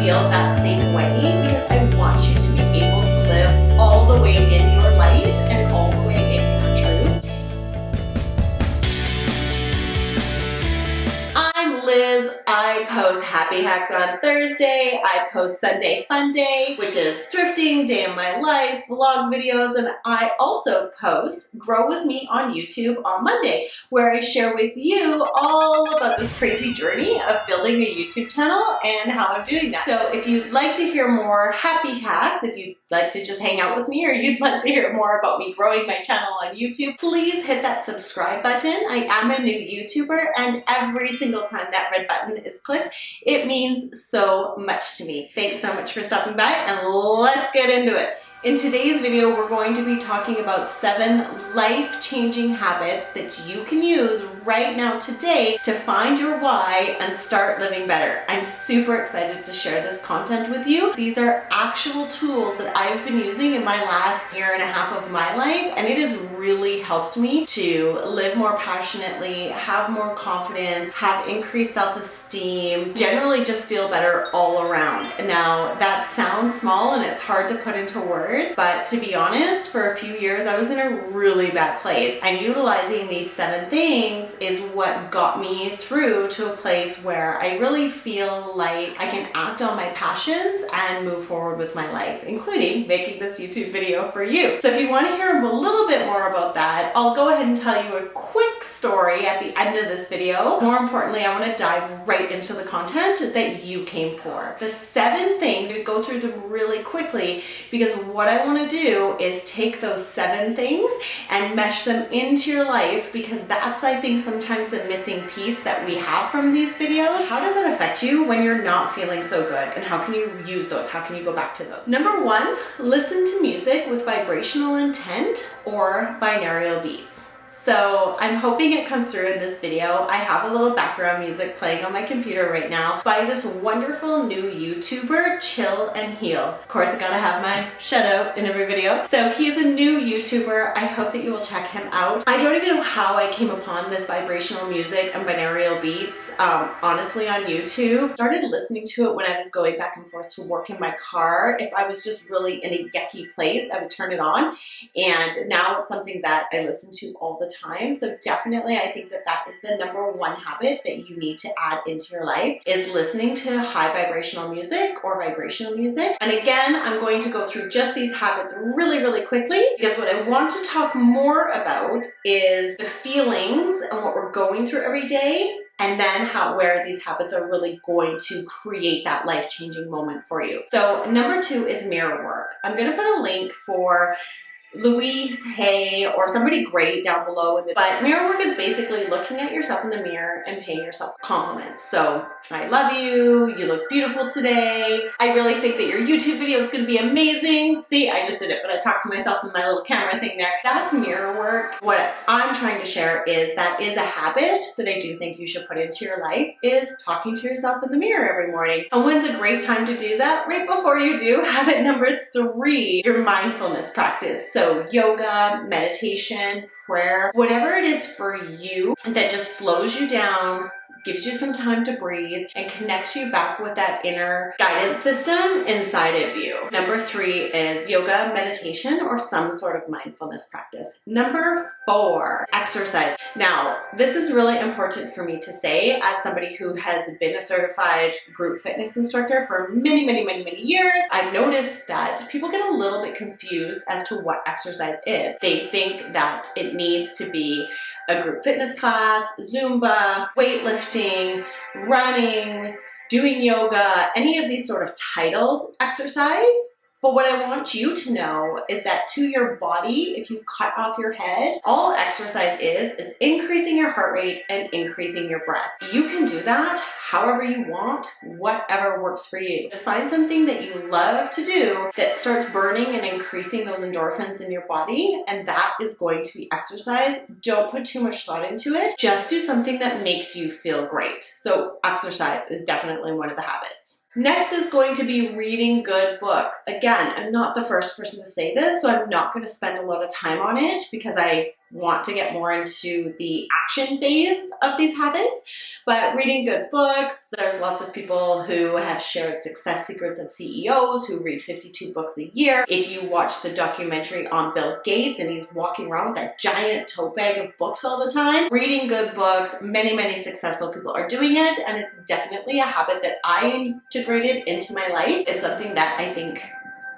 feel that same way because I want you to be able to live all the way in your light and all the way in your truth. I'm Liz. I post happy hacks on Thursday. I post Sunday Fun Day, which is thrifting, day in my life, vlog videos, and I also post Grow With Me on YouTube on Monday, where I share with you all about this crazy journey of building a YouTube channel and how I'm doing that. So if you'd like to hear more happy hacks, if you'd like to just hang out with me, or you'd like to hear more about me growing my channel on YouTube, please hit that subscribe button. I am a new YouTuber, and every single time that red button is clicked, it means so much to me. Thanks so much for stopping by, and let's get into it. In today's video, we're going to be talking about 7 life-changing habits that you can use right now today to find your why and start living better. I'm super excited to share this content with you. These are actual tools that I've been using in my last year and a half of my life, and it has really helped me to live more passionately, have more confidence, have increased self-esteem, generally just feel better all around. Now, that sounds small and it's hard to put into words, but to be honest, for a few years I was in a really bad place, and utilizing these 7 things is what got me through to a place where I really feel like I can act on my passions and move forward with my life, including making this YouTube video for you. So if you want to hear a little bit more about that, I'll go ahead and tell you a quick story at the end of this video. More importantly, I want to dive right into the content that you came for. The 7 things, I'm going to go through them really quickly, because what I want to do is take those 7 things and mesh them into your life, because that's, I think, sometimes the missing piece that we have from these videos. How does that affect you when you're not feeling so good, and how can you use those? How can you go back to those? Number 1, listen to music with vibrational intent or binaural beats. So I'm hoping it comes through in this video. I have a little background music playing on my computer right now by this wonderful new YouTuber, Chill and Heal. Of course, I gotta have my shout out in every video. So he's a new YouTuber. I hope that you will check him out. I don't even know how I came upon this vibrational music and binaural beats, honestly, on YouTube. I started listening to it when I was going back and forth to work in my car. If I was just really in a yucky place, I would turn it on. And now it's something that I listen to all the time. So definitely, I think that that is the number 1 habit that you need to add into your life, is listening to high vibrational music or vibrational music. And again, I'm going to go through just these habits really, really quickly, because what I want to talk more about is the feelings and what we're going through every day, and then where these habits are really going to create that life-changing moment for you. So number 2 is mirror work. I'm going to put a link for Louise Hay or somebody great down below. But mirror work is basically looking at yourself in the mirror and paying yourself compliments. So, I love you, you look beautiful today, I really think that your YouTube video is going to be amazing. See, I just did it, but I talked to myself in my little camera thing there. That's mirror work. What I'm trying to share is that is a habit that I do think you should put into your life, is talking to yourself in the mirror every morning. And when's a great time to do that? Right before you do habit number 3, your mindfulness practice. So yoga, meditation, prayer, whatever it is for you that just slows you down, gives you some time to breathe, and connects you back with that inner guidance system inside of you. Number 3 is yoga, meditation, or some sort of mindfulness practice. Number 4, exercise. Now, this is really important for me to say as somebody who has been a certified group fitness instructor for many, many, many, many years. I've noticed that people get a little bit confused as to what exercise is. They think that it needs to be a group fitness class, Zumba, weightlifting, running, doing yoga, any of these sort of titled exercise. But what I want you to know is that to your body, if you cut off your head, all exercise is increasing your heart rate and increasing your breath. You can do that however you want, whatever works for you. Just find something that you love to do that starts burning and increasing those endorphins in your body, and that is going to be exercise. Don't put too much thought into it. Just do something that makes you feel great. So exercise is definitely one of the habits. Next is going to be reading good books. Again, I'm not the first person to say this, so I'm not going to spend a lot of time on it because I want to get more into the action phase of these habits. But reading good books, there's lots of people who have shared success secrets of CEOs who read 52 books a year. If you watch the documentary on Bill Gates and he's walking around with that giant tote bag of books all the time, reading good books, many successful people are doing it, and it's definitely a habit that I integrated into my life. It's something that I think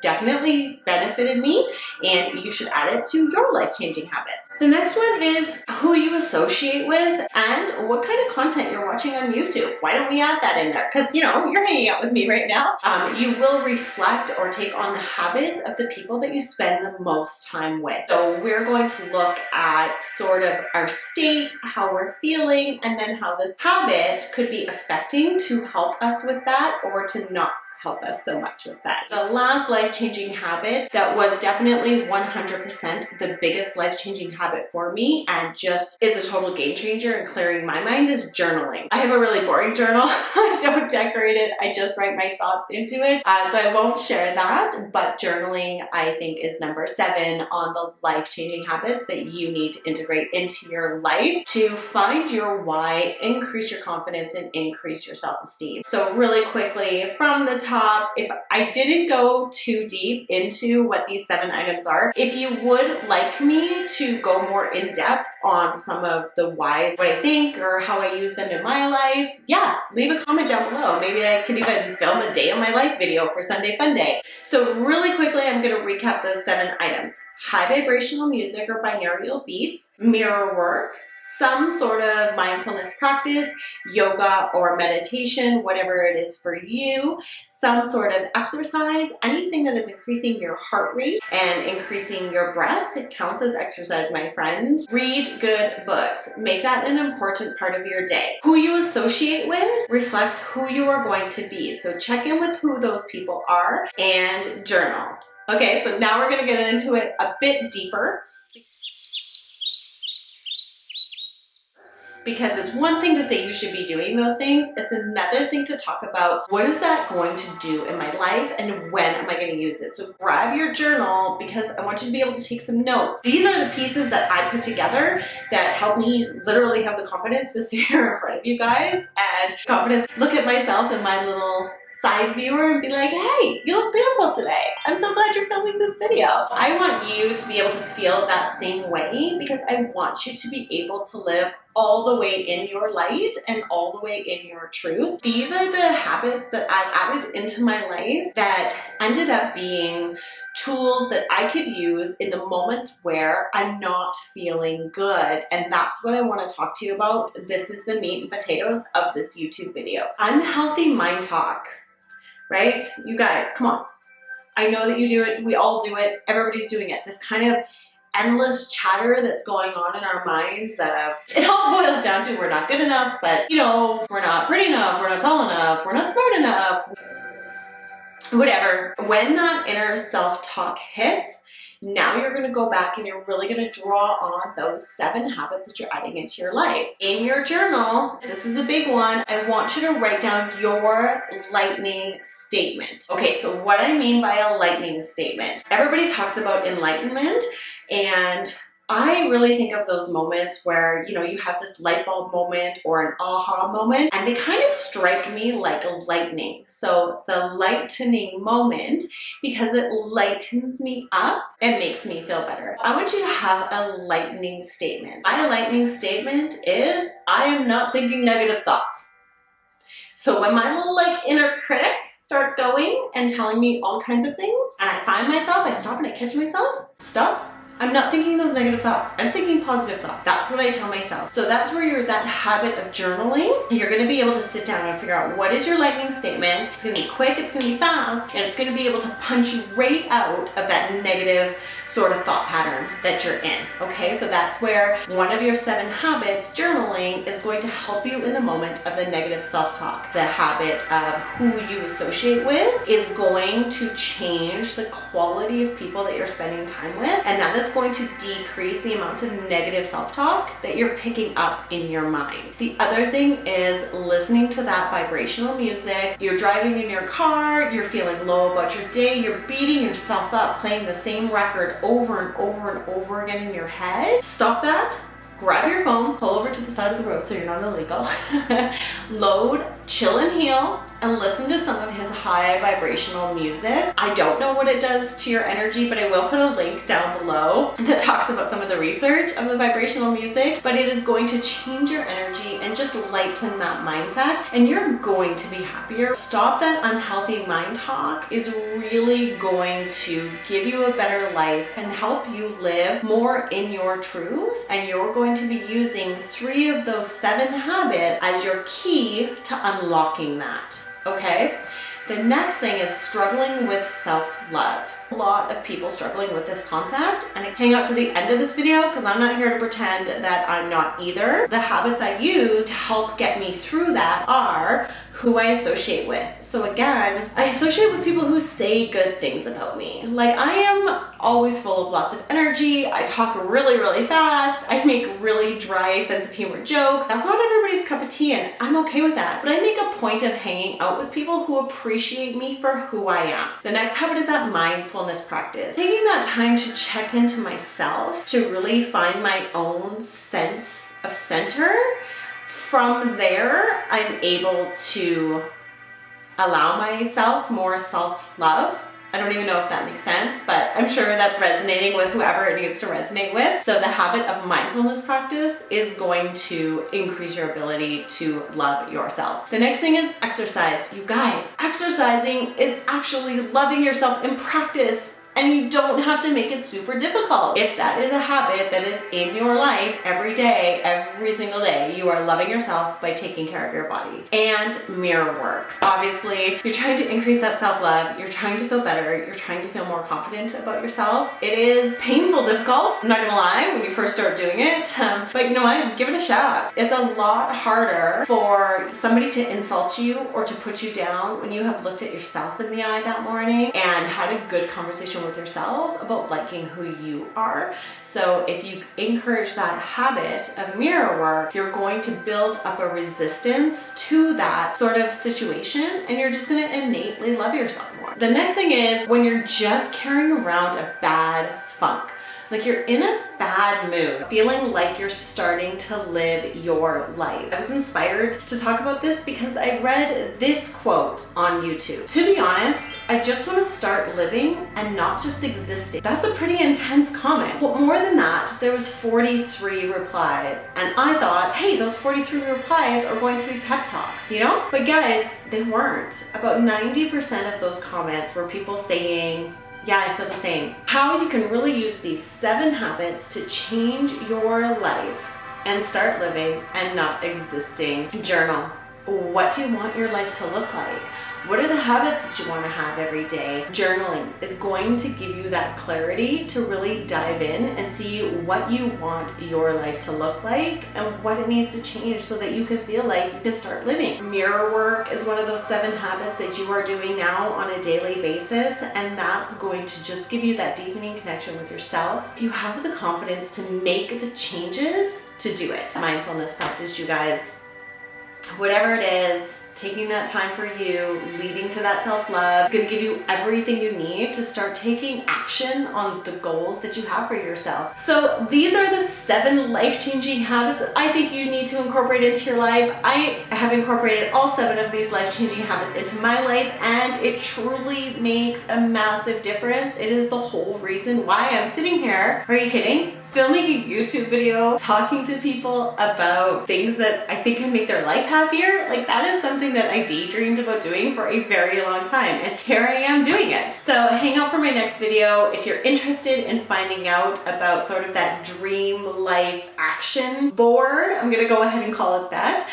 definitely benefited me, and you should add it to your life-changing habits. The next one is who you associate with and what kind of content you're watching on YouTube. Why don't we add that in there? Because, you know, you're hanging out with me right now. You will reflect or take on the habits of the people that you spend the most time with. So we're going to look at sort of our state, how we're feeling, and then how this habit could be affecting to help us with that or to not help us so much with that. The last life-changing habit that was definitely 100% the biggest life-changing habit for me and just is a total game changer in clearing my mind is journaling. I have a really boring journal. I don't decorate it. I just write my thoughts into it. So I won't share that, but journaling I think is number 7 on the life-changing habits that you need to integrate into your life to find your why, increase your confidence, and increase your self-esteem. So really quickly from the top, if I didn't go too deep into what these 7 items are, if you would like me to go more in depth on some of the whys, what I think or how I use them in my life, yeah, leave a comment down below. Maybe I could even film a day of my life video for Sunday Fun Day. So really quickly, I'm going to recap those 7 items. High vibrational music or binaural beats, mirror work, some sort of mindfulness practice, yoga or meditation, whatever it is for you, some sort of exercise, anything that is increasing your heart rate and increasing your breath. It counts as exercise, my friend. Read good books. Make that an important part of your day. Who you associate with reflects who you are going to be. So check in with who those people are and journal. Okay, so now we're going to get into it a bit deeper. Because it's one thing to say you should be doing those things, it's another thing to talk about what is that going to do in my life and when am I going to use it. So grab your journal because I want you to be able to take some notes. These are the pieces that I put together that help me literally have the confidence to sit here in front of you guys and confidence look at myself in my little side viewer and be like, hey, you look beautiful today. I'm so glad you're filming this video. I want you to be able to feel that same way because I want you to be able to live all the way in your light and all the way in your truth. These are the habits that I added into my life that ended up being tools that I could use in the moments where I'm not feeling good. And that's what I want to talk to you about. This is the meat and potatoes of this YouTube video. Unhealthy mind talk, right? You guys, come on. I know that you do it. We all do it. Everybody's doing it. This kind of endless chatter that's going on in our minds of, it all boils down to we're not good enough, but you know, we're not pretty enough, we're not tall enough, we're not smart enough, whatever. When that inner self-talk hits, now you're going to go back and you're really going to draw on those 7 habits that you're adding into your life. In your journal, this is a big one, I want you to write down your lightning statement. Okay, so what I mean by a lightning statement, everybody talks about enlightenment, and I really think of those moments where, you know, you have this light bulb moment or an aha moment, and they kind of strike me like lightning. So the lightening moment, because it lightens me up and makes me feel better. I want you to have a lightning statement. My lightning statement is, I am not thinking negative thoughts. So when my little like inner critic starts going and telling me all kinds of things, and I find myself, I stop and I catch myself, stop. I'm not thinking those negative thoughts. I'm thinking positive thoughts. That's what I tell myself. So that's where you're that habit of journaling. You're going to be able to sit down and figure out what is your lightning statement. It's going to be quick, it's going to be fast, and it's going to be able to punch you right out of that negative sort of thought pattern that you're in. Okay, so that's where one of your 7 habits, journaling, is going to help you in the moment of the negative self-talk. The habit of who you associate with is going to change the quality of people that you're spending time with, and that is is going to decrease the amount of negative self-talk that you're picking up in your mind. The other thing is listening to that vibrational music. You're driving in your car, you're feeling low about your day, you're beating yourself up, playing the same record over and over and over again in your head. Stop that. Grab your phone, pull over to the side of the road so you're not illegal, load Chill and Heal, and listen to some of his high vibrational music. I don't know what it does to your energy, but I will put a link down below that talks about some of the research of the vibrational music, but it is going to change your energy and just lighten that mindset, and you're going to be happier. Stop that unhealthy mind talk is really going to give you a better life and help you live more in your truth, and you're going to be using 3 of those 7 habits as your key to unlocking that. Okay? The next thing is struggling with self-love. A lot of people struggling with this concept, and hang out to the end of this video because I'm not here to pretend that I'm not either. The habits I use to help get me through that are who I associate with. So again, I associate with people who say good things about me. Like, I am always full of lots of energy. I talk really, really fast. I make really dry sense of humor jokes. That's not everybody's cup of tea, and I'm okay with that. But I make a point of hanging out with people who appreciate me for who I am. The next habit is that mindfulness practice. Taking that time to check into myself, to really find my own sense of center. From there, I'm able to allow myself more self-love. I don't even know if that makes sense, but I'm sure that's resonating with whoever it needs to resonate with. So the habit of mindfulness practice is going to increase your ability to love yourself. The next thing is exercise. You guys, exercising is actually loving yourself in practice. And you don't have to make it super difficult. If that is a habit that is in your life every day, every single day, you are loving yourself by taking care of your body. And mirror work. Obviously, you're trying to increase that self-love. You're trying to feel better. You're trying to feel more confident about yourself. It is painful, difficult. I'm not gonna lie when you first start doing it. But you know what? Give it a shot. It's a lot harder for somebody to insult you or to put you down when you have looked at yourself in the eye that morning and had a good conversation with yourself about liking who you are. So if you encourage that habit of mirror work, you're going to build up a resistance to that sort of situation, and you're just going to innately love yourself more. The next thing is when you're just carrying around a bad funk. Like, you're in a bad mood, feeling like you're starting to live your life. I was inspired to talk about this because I read this quote on YouTube. To be honest, I just want to start living and not just existing. That's a pretty intense comment. But more than that, there was 43 replies. And I thought, hey, those 43 replies are going to be pep talks, you know? But guys, they weren't. About 90% of those comments were people saying, yeah, I feel the same. How you can really use these 7 habits to change your life and start living and not existing. Journal. What do you want your life to look like? What are the habits that you want to have every day? Journaling is going to give you that clarity to really dive in and see what you want your life to look like and what it needs to change so that you can feel like you can start living. Mirror work is one of those 7 habits that you are doing now on a daily basis, and that's going to just give you that deepening connection with yourself. You have the confidence to make the changes to do it. Mindfulness practice, you guys. Whatever it is, taking that time for you, leading to that self-love, is going to give you everything you need to start taking action on the goals that you have for yourself. So these are the 7 life-changing habits that I think you need to incorporate into your life. I have incorporated all 7 of these life-changing habits into my life, and it truly makes a massive difference. It is the whole reason why I'm sitting here. Are you kidding? Filming a YouTube video, talking to people about things that I think can make their life happier. Like, that is something that I daydreamed about doing for a very long time, and here I am doing it. So hang out for my next video if you're interested in finding out about sort of that dream life action board. I'm gonna go ahead and call it that.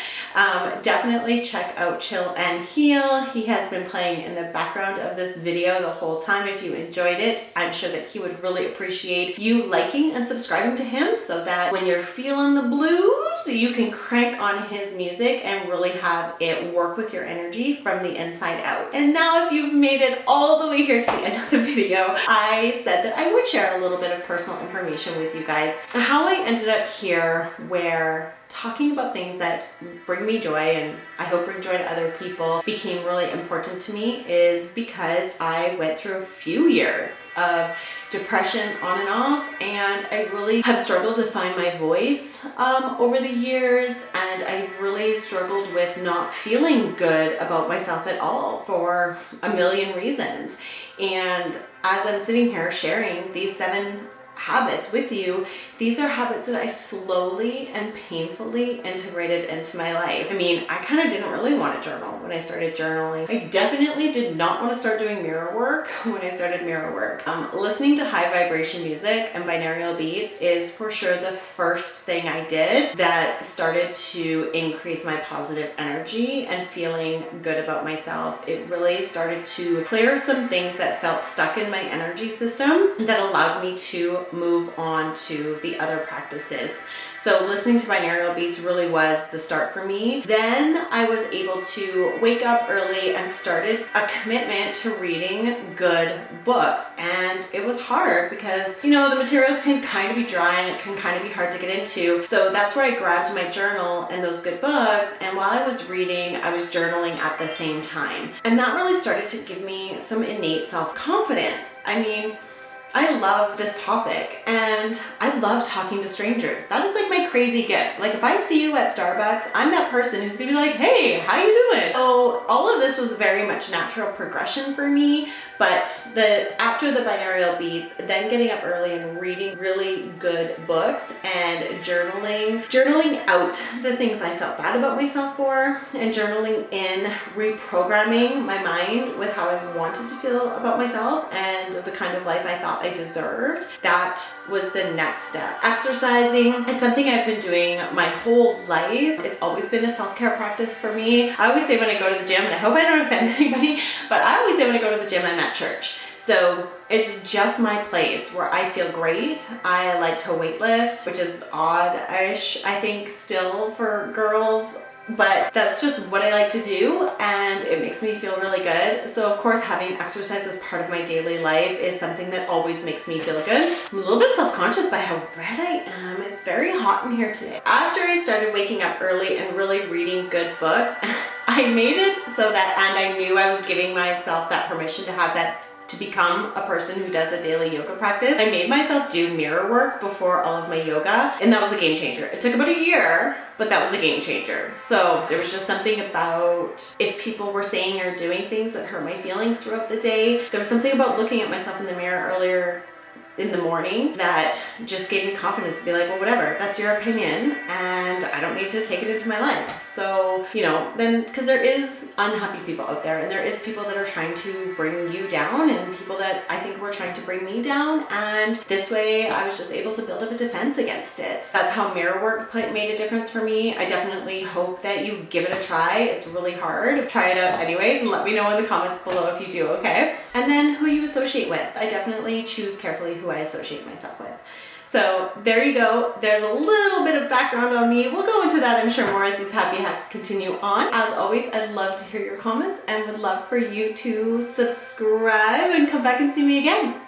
Definitely check out Chill and Heal. He has been playing in the background of this video the whole time. If you enjoyed it, I'm sure that he would really appreciate you liking and subscribing to him so that when you're feeling the blues, so you can crank on his music and really have it work with your energy from the inside out. And now if you've made it all the way here to the end of the video, I said that I would share a little bit of personal information with you guys. How I ended up here where talking about things that bring me joy and I hope bring joy to other people became really important to me is because I went through a few years of depression on and off, and I really have struggled to find my voice over the years, and I've really struggled with not feeling good about myself at all for a million reasons. And as I'm sitting here sharing these 7 habits with you, these are habits that I slowly and painfully integrated into my life. I mean, I kind of didn't really want to journal when I started journaling. I definitely did not want to start doing mirror work when I started mirror work. Listening to high vibration music and binaural beats is for sure the first thing I did that started to increase my positive energy and feeling good about myself. It really started to clear some things that felt stuck in my energy system that allowed me to move on to the other practices. So listening to binaural beats really was the start for me. Then I was able to wake up early and started a commitment to reading good books. And it was hard because, you know, the material can kind of be dry and it can kind of be hard to get into. So that's where I grabbed my journal and those good books. And while I was reading, I was journaling at the same time. And that really started to give me some innate self-confidence. I mean, I love this topic and I love talking to strangers. That is like my crazy gift. Like if I see you at Starbucks, I'm that person who's gonna be like, hey, how you doing? So all of this was very much natural progression for me, but after the binaural beats, then getting up early and reading really good books and journaling out the things I felt bad about myself for, and journaling in reprogramming my mind with how I wanted to feel about myself and the kind of life I thought I deserved. That was the next step. Exercising is something I've been doing my whole life. It's always been a self-care practice for me. I always say when I go to the gym, and I hope I don't offend anybody, but I always say when I go to the gym, I'm at church. So it's just my place where I feel great. I like to weightlift, which is odd-ish, I think, still for girls. But that's just what I like to do and it makes me feel really good. So of course having exercise as part of my daily life is something that always makes me feel good. I'm a little bit self-conscious by how red I am. It's very hot in here today. After I started waking up early and really reading good books, I made it so that, and I knew I was giving myself that permission to have that, to become a person who does a daily yoga practice. I made myself do mirror work before all of my yoga, and that was a game changer. It took about a year, but that was a game changer. So there was just something about if people were saying or doing things that hurt my feelings throughout the day. There was something about looking at myself in the mirror earlier in the morning that just gave me confidence to be like, well, whatever, that's your opinion and I don't need to take it into my life. So, you know, then, because there is unhappy people out there and there is people that are trying to bring you down and people that I think were trying to bring me down, and this way I was just able to build up a defense against it. That's how mirror work made a difference for me. I definitely hope that you give it a try. It's really hard. Try it out anyways and let me know in the comments below if you do, okay? And then who you associate with. I definitely choose carefully who I associate myself with. So there you go. There's a little bit of background on me. We'll go into that, I'm sure, more as these happy hacks continue on. As always, I'd love to hear your comments and would love for you to subscribe and come back and see me again.